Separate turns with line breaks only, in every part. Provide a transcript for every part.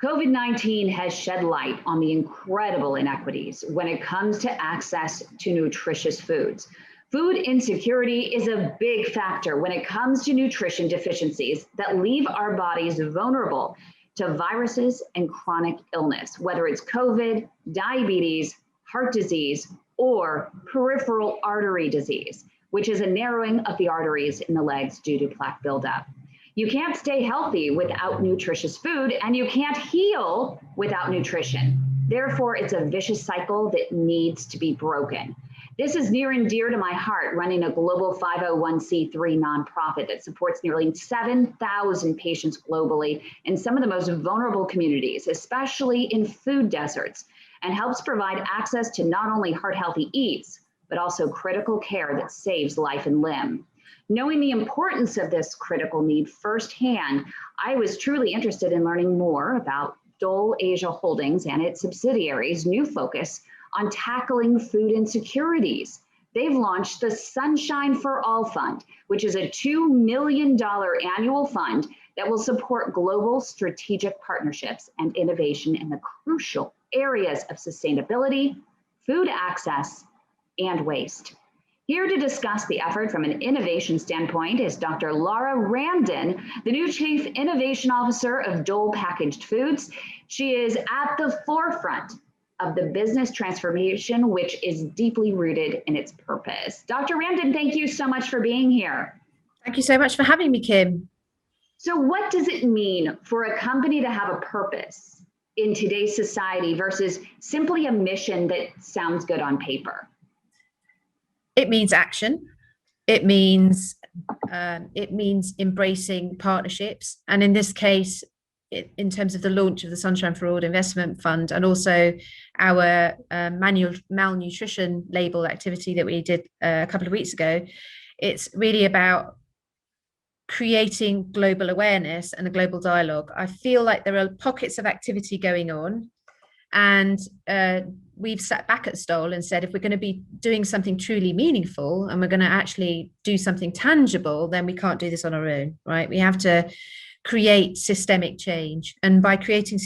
COVID-19 has shed light on the incredible inequities when it comes to access to nutritious foods. Food insecurity is a big factor when it comes to nutrition deficiencies that leave our bodies vulnerable to viruses and chronic illness, whether it's COVID, diabetes, heart disease, or peripheral artery disease, which is a narrowing of the arteries in the legs due to plaque buildup. You can't stay healthy without nutritious food, and you can't heal without nutrition. Therefore, it's a vicious cycle that needs to be broken. This is near and dear to my heart, running a global 501c3 nonprofit that supports nearly 7,000 patients globally in some of the most vulnerable communities, especially in food deserts, and helps provide access to not only heart-healthy eats, but also critical care that saves life and limb. Knowing the importance of this critical need firsthand, I was truly interested in learning more about Dole Asia Holdings and its subsidiaries' new focus on tackling food insecurities. They've launched the Sunshine for All Fund, which is a $2 million annual fund that will support global strategic partnerships and innovation in the crucial areas of sustainability, food access, and waste. Here to discuss the effort from an innovation standpoint is Dr. Lara Ramdin, the new Chief Innovation Officer of Dole Packaged Foods. She is at the forefront of the business transformation, which is deeply rooted in its purpose. Dr. Ramdin, thank you so much for being here.
Thank you so much for having me, Kim.
So what does it mean for a company to have a purpose in today's society versus simply a mission that sounds good on paper?
It means action. It means embracing partnerships, and in this case, in terms of the launch of the Sunshine for All Investment Fund, and also our malnutrition label activity that we did a couple of weeks ago, it's really about creating global awareness and a global dialogue. I feel like there are pockets of activity going on, and we've sat back at Dole and said, if we're going to be doing something truly meaningful and we're going to actually do something tangible, then we can't do this on our own, right? We have to create systemic change, and by creating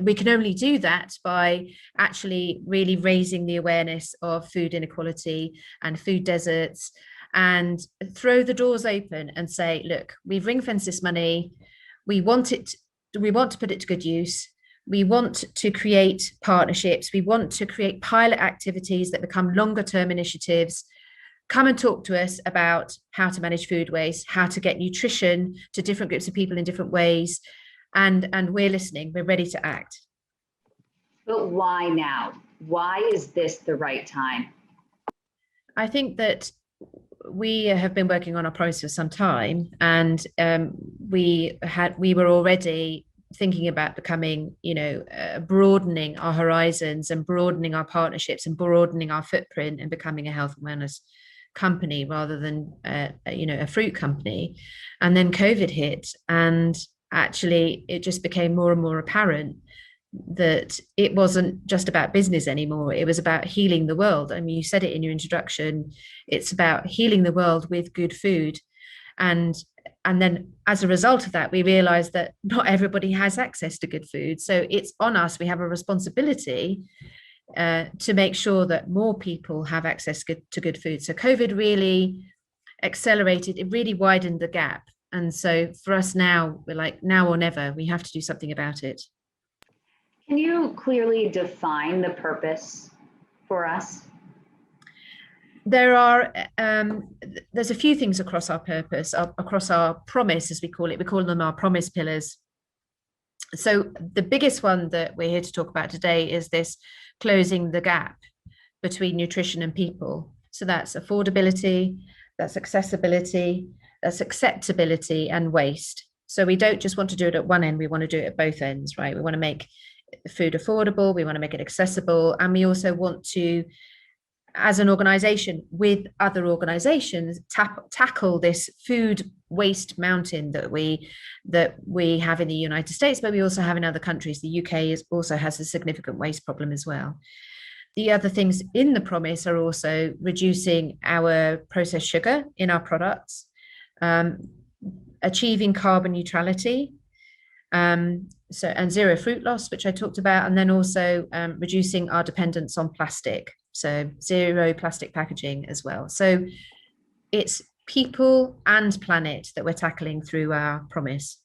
we can only do that by actually really raising the awareness of food inequality and food deserts, and throw the doors open and say, look, we've ring-fenced this money. We want to put it to good use. We want to create partnerships. We want to create pilot activities that become longer term initiatives. Come and talk to us about how to manage food waste, how to get nutrition to different groups of people in different ways. And we're listening, we're ready to act.
But why now? Why is this the right time?
I think that we have been working on our promise for some time, and we were already thinking about becoming, broadening our horizons and broadening our partnerships and broadening our footprint and becoming a health and wellness company rather than, a fruit company. And then COVID hit, and actually it just became more and more apparent that it wasn't just about business anymore. It was about healing the world. I mean, you said it in your introduction, it's about healing the world with good food. And then as a result of that, we realized that not everybody has access to good food. So it's on us. We have a responsibility to make sure that more people have access to good food. So COVID really accelerated, it really widened the gap. And so for us now, we're like, now or never, we have to do something about it.
Can you clearly define the purpose for us?
There's a few things across our purpose, across our promise, as we call it. We call them our promise pillars. So the biggest one that we're here to talk about today is this closing the gap between nutrition and people. So that's affordability, that's accessibility, that's acceptability, and waste. So we don't just want to do it at one end, we want to do it at both ends, right? We want to make food affordable, we want to make it accessible, and we also want to, as an organization with other organizations, tackle this food waste mountain that we have in the United States, but we also have in other countries. The UK also has a significant waste problem as well. The other things in the promise are also reducing our processed sugar in our products, achieving carbon neutrality, and zero fruit loss, which I talked about, and then also reducing our dependence on plastic, so zero plastic packaging as well. So it's people and planet that we're tackling through our promise.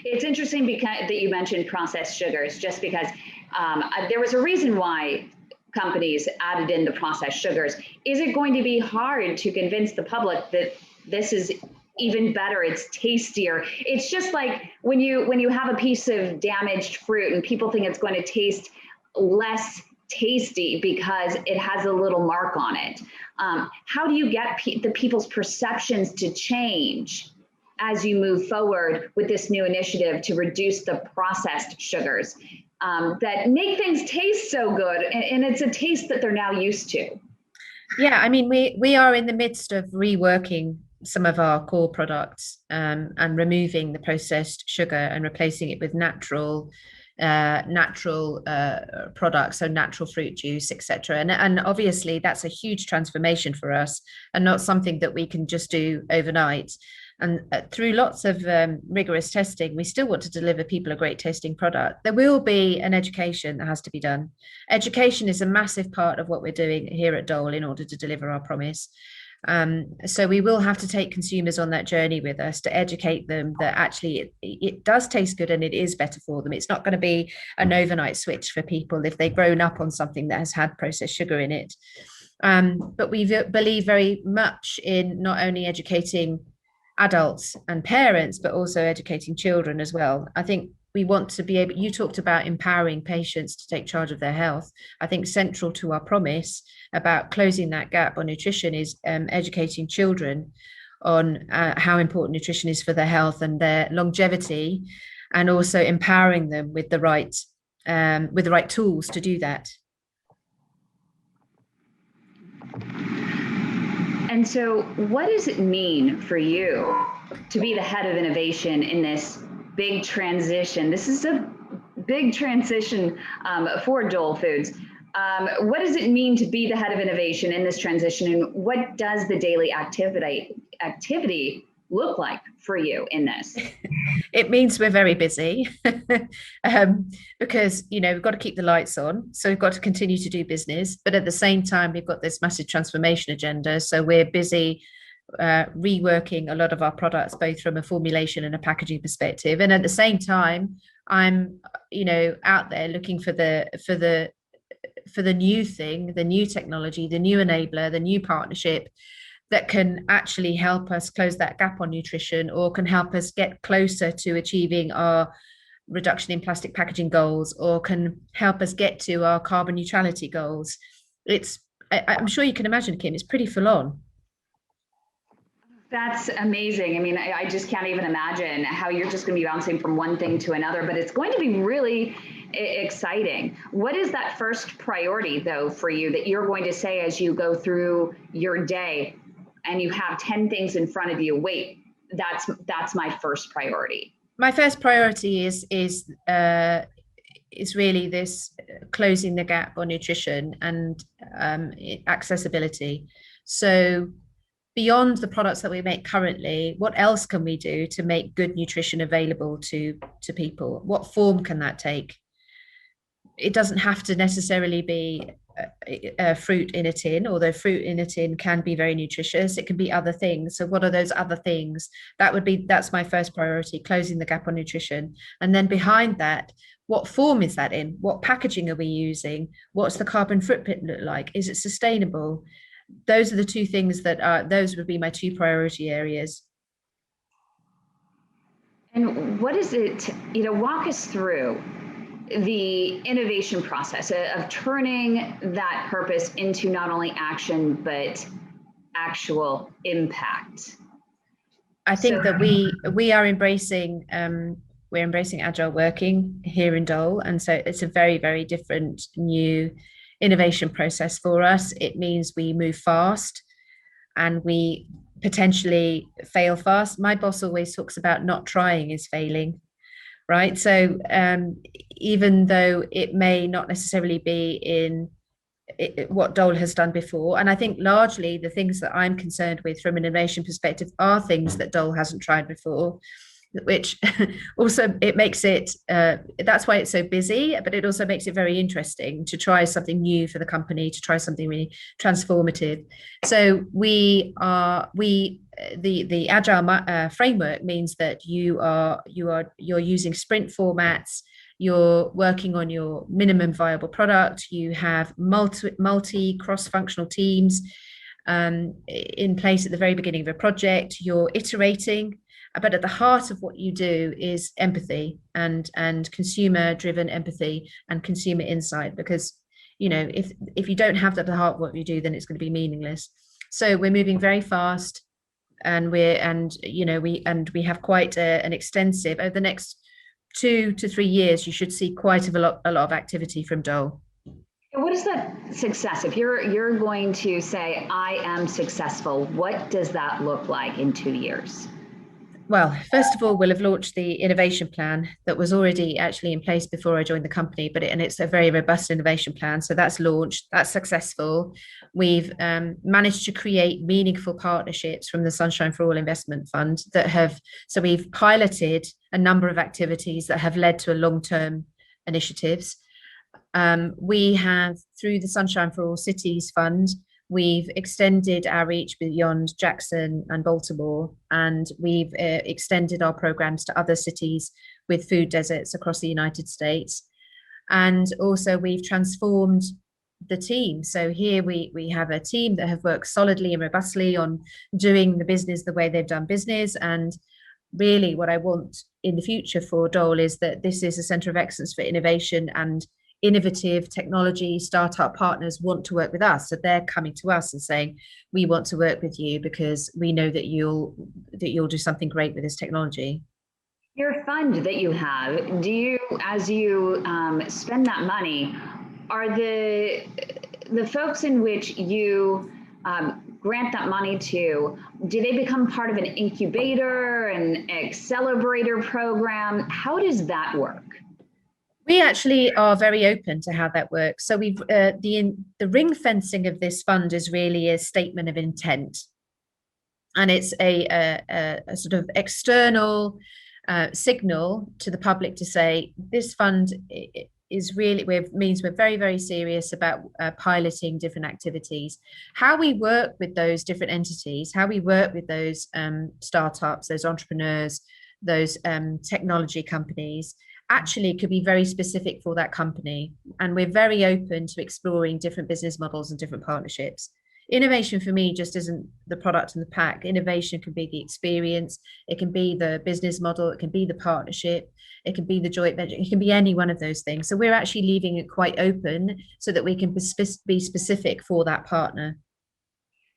It's interesting because that you mentioned processed sugars, just because there was a reason why companies added in the processed sugars. Is it going to be hard to convince the public that this is even better, it's tastier? It's just like when you have a piece of damaged fruit and people think it's going to taste less tasty because it has a little mark on it. How do you get the people's perceptions to change as you move forward with this new initiative to reduce the processed sugars that make things taste so good, and it's a taste that they're now used to?
Yeah, I mean, we are in the midst of reworking some of our core products and removing the processed sugar and replacing it with natural products, so natural fruit juice, etc. And obviously that's a huge transformation for us, and not something that we can just do overnight. And through lots of rigorous testing, we still want to deliver people a great tasting product. There will be an education that has to be done. Education is a massive part of what we're doing here at Dole in order to deliver our promise. So we will have to take consumers on that journey with us to educate them that actually it does taste good and it is better for them. It's not going to be an overnight switch for people if they've grown up on something that has had processed sugar in it. But we believe very much in not only educating adults and parents, but also educating children as well. I think we want to be able, you talked about empowering patients to take charge of their health. I think central to our promise about closing that gap on nutrition is educating children on how important nutrition is for their health and their longevity, and also empowering them with the right tools to do that.
And so what does it mean for you to be the head of innovation in this big transition? This is a big transition for Dole Foods. What does it mean to be the head of innovation in this transition, and what does the daily activity look like for you in this?
It means we're very busy because, you know, we've got to keep the lights on. So we've got to continue to do business. But at the same time, we've got this massive transformation agenda. So we're busy reworking a lot of our products, both from a formulation and a packaging perspective. And at the same time, I'm, you know, out there looking for the new thing, the new technology, the new enabler, the new partnership that can actually help us close that gap on nutrition, or can help us get closer to achieving our reduction in plastic packaging goals, or can help us get to our carbon neutrality goals. I'm sure you can imagine, Kim, it's pretty full on.
That's amazing. I mean, I just can't even imagine how you're just going to be bouncing from one thing to another, but it's going to be really exciting. What is that first priority, though, for you that you're going to say as you go through your day and you have 10 things in front of you? Wait, that's my first priority.
My first priority is really this closing the gap on nutrition and accessibility. So beyond the products that we make currently, what else can we do to make good nutrition available to people? What form can that take? It doesn't have to necessarily be fruit in a tin, although fruit in a tin can be very nutritious. It can be other things. So what are those other things? That's my first priority, closing the gap on nutrition. And then behind that, what form is that in? What packaging are we using? What's the carbon footprint look like? Is it sustainable? Those are the two things those would be my two priority areas.
And what is it, walk us through the innovation process of turning that purpose into not only action, but actual impact.
I think that we are embracing, we're embracing agile working here in Dole. And so it's a very, very different new innovation process for us. It means we move fast and we potentially fail fast. My boss always talks about not trying is failing, right? So even though it may not necessarily be in what Dole has done before, and I think largely the things that I'm concerned with from an innovation perspective are things that Dole hasn't tried before. which also it makes it, that's why it's so busy, but it also makes it very interesting to try something new for the company, to try something really transformative. So the agile framework means that you're using sprint formats. You're working on your minimum viable product. You have multi cross-functional teams in place at the very beginning of a project. You're iterating, but at the heart of what you do is empathy and consumer-driven empathy and consumer insight. Because if you don't have that at the heart of what you do, then it's going to be meaningless. So we're moving very fast, and we have quite an extensive, over the next 2 to 3 years, you should see quite a lot of activity from Dole.
What is that success? If you're going to say, I am successful, what does that look like in 2 years?
Well, first of all, we'll have launched the innovation plan that was already actually in place before I joined the company, and it's a very robust innovation plan. So that's launched, that's successful. We've managed to create meaningful partnerships from the Sunshine for All Investment Fund so we've piloted a number of activities that have led to long-term initiatives. We have, through the Sunshine for All Cities Fund, we've extended our reach beyond Jackson and Baltimore, and we've extended our programs to other cities with food deserts across the United States. And also we've transformed the team. So here we have a team that have worked solidly and robustly on doing the business the way they've done business. And really what I want in the future for Dole is that this is a centre of excellence for innovation, and innovative technology startup partners want to work with us. So they're coming to us and saying, we want to work with you because we know that you'll do something great with this technology.
Your fund that you have, do you, as you spend that money, are the folks in which you grant that money to, do they become part of an incubator, an accelerator program? How does that work?
We actually are very open to how that works. So we've the ring fencing of this fund is really a statement of intent, and it's a sort of external signal to the public to say this fund is really, means we're very, very serious about piloting different activities. How we work with those different entities, how we work with those startups, those entrepreneurs, those technology companies, actually could be very specific for that company. And we're very open to exploring different business models and different partnerships. Innovation for me just isn't the product in the pack. Innovation can be the experience, it can be the business model, it can be the partnership, it can be the joint venture, it can be any one of those things. So we're actually leaving it quite open so that we can be specific for that partner.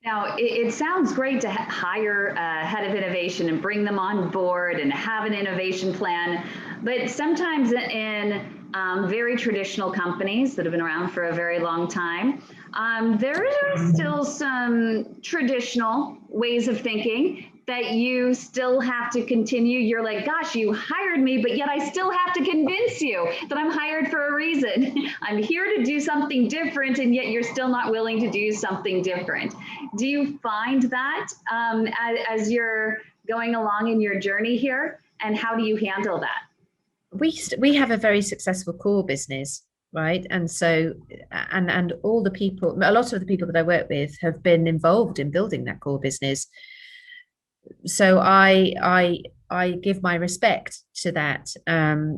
Now, it sounds great to hire a head of innovation and bring them on board and have an innovation plan, but sometimes in very traditional companies that have been around for a very long time, there are still some traditional ways of thinking that you still have to continue. You're like, gosh, you hired me, but yet I still have to convince you that I'm hired for a reason. I'm here to do something different, and yet you're still not willing to do something different. Do you find that as you're going along in your journey here, and how do you handle that?
We have a very successful core business, right? And so, and all the people, a lot of the people that I work with have been involved in building that core business. So I give my respect to that,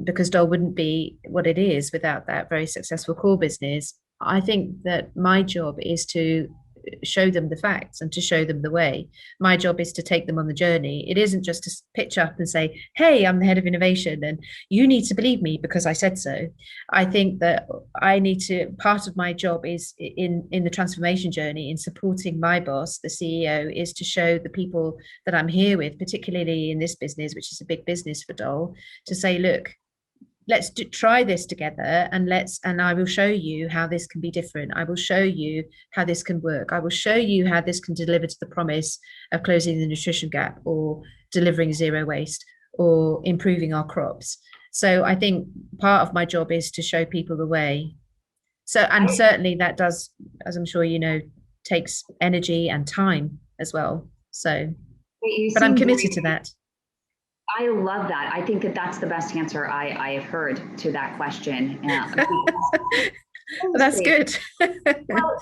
because Dole wouldn't be what it is without that very successful core business. I think that my job is to show them the facts and to show them the way. My job is to take them on the journey. It isn't just to pitch up and say, hey, I'm the head of innovation and you need to believe me because I said so. I think that part of my job is in the transformation journey, in supporting my boss, the CEO, is to show the people that I'm here with, particularly in this business, which is a big business for Dole, to say, look, let's try this together, and I will show you how this can be different. I will show you how this can work. I will show you how this can deliver to the promise of closing the nutrition gap, or delivering zero waste, or improving our crops. So I think part of my job is to show people the way. So, and certainly that does, as I'm sure you know, takes energy and time as well. So, but I'm committed to that.
I love that. I think that that's the best answer I have heard to that question.
That's good.
Well,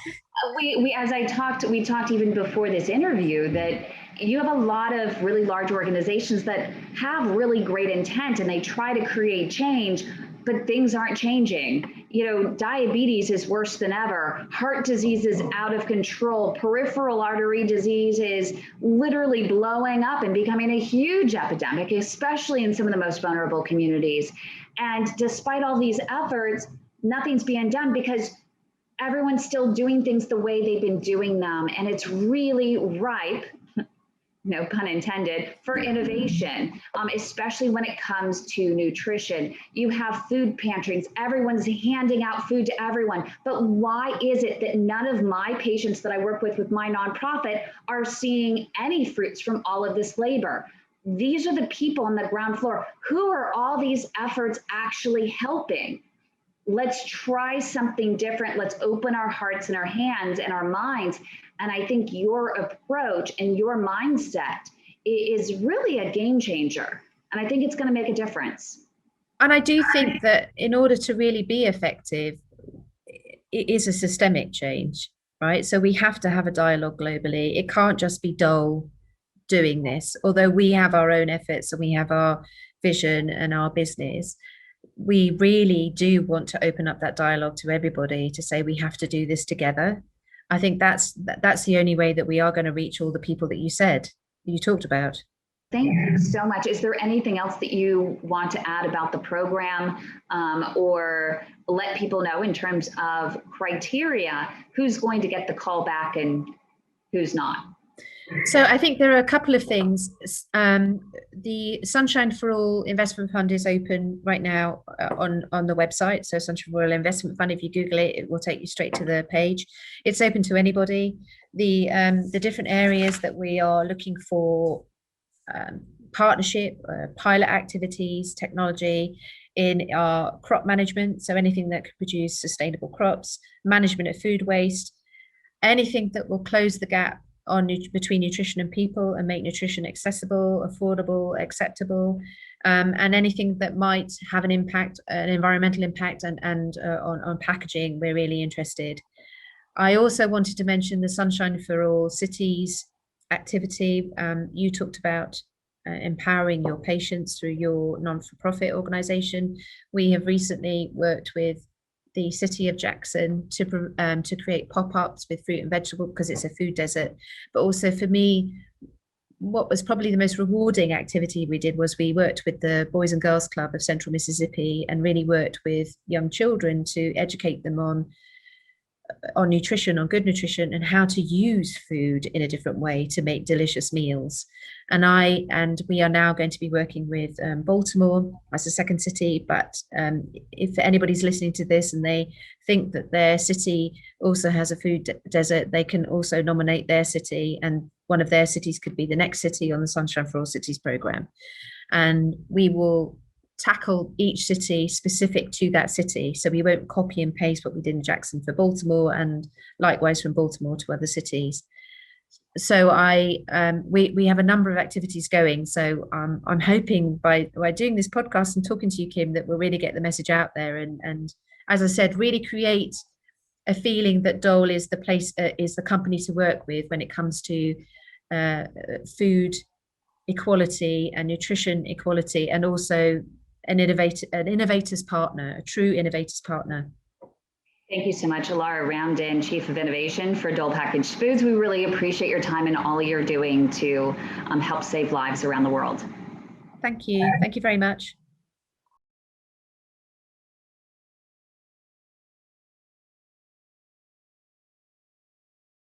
we talked even before this interview that you have a lot of really large organizations that have really great intent and they try to create change, but things aren't changing. You know, diabetes is worse than ever. Heart disease is out of control. Peripheral artery disease is literally blowing up and becoming a huge epidemic, especially in some of the most vulnerable communities. And despite all these efforts, nothing's being done because everyone's still doing things the way they've been doing them. And it's really ripe, no pun intended, for innovation, especially when it comes to nutrition. You have food pantries, everyone's handing out food to everyone. But why is it that none of my patients that I work with my nonprofit are seeing any fruits from all of this labor? These are the people on the ground floor. Who are all these efforts actually helping? Let's try something different. Let's open our hearts and our hands and our minds. And I think your approach and your mindset is really a game changer. And I think it's going to make a difference.
And I do think that in order to really be effective, it is a systemic change, right? So we have to have a dialogue globally. It can't just be Dole doing this, although we have our own efforts and we have our vision and our business. We really do want to open up that dialogue to everybody to say we have to do this together. I think that's the only way that we are going to reach all the people that you talked about.
Thank you so much. Is there anything else that you want to add about the program, or let people know in terms of criteria, who's going to get the call back and who's not?
So I think there are a couple of things. The Sunshine for All Investment Fund is open right now on the website. So Sunshine for All Investment Fund, if you Google it, it will take you straight to the page. It's open to anybody. The different areas that we are looking for partnership, pilot activities, technology in our crop management. So anything that could produce sustainable crops, management of food waste, anything that will close the gap between nutrition and people and make nutrition accessible, affordable, acceptable, and anything that might have an impact, an environmental impact, and on packaging. We're really interested. I also wanted to mention the Sunshine for All Cities activity. You talked about empowering your patients through your non-for-profit organization. We have recently worked with the city of Jackson to create pop-ups with fruit and vegetable, because it's a food desert. But also for me, what was probably the most rewarding activity we did was we worked with the Boys and Girls Club of Central Mississippi and really worked with young children to educate them on nutrition, on good nutrition, and how to use food in a different way to make delicious meals. And we are now going to be working with Baltimore as a second city. But if anybody's listening to this and they think that their city also has a food desert, they can also nominate their city, and one of their cities could be the next city on the Sunshine for All Cities program. And we will tackle each city specific to that city. So we won't copy and paste what we did in Jackson for Baltimore, and likewise from Baltimore to other cities. So we have a number of activities going. So I'm hoping by doing this podcast and talking to you, Kim, that we'll really get the message out there. And as I said, really create a feeling that Dole is the place, is the company to work with when it comes to food equality and nutrition equality, and also an innovator's partner, a true innovator's partner.
Thank you so much, Lara Ramdin, Chief of Innovation for Dole Packaged Foods. We really appreciate your time and all you're doing to help save lives around the world.
Thank you. Thank you very much.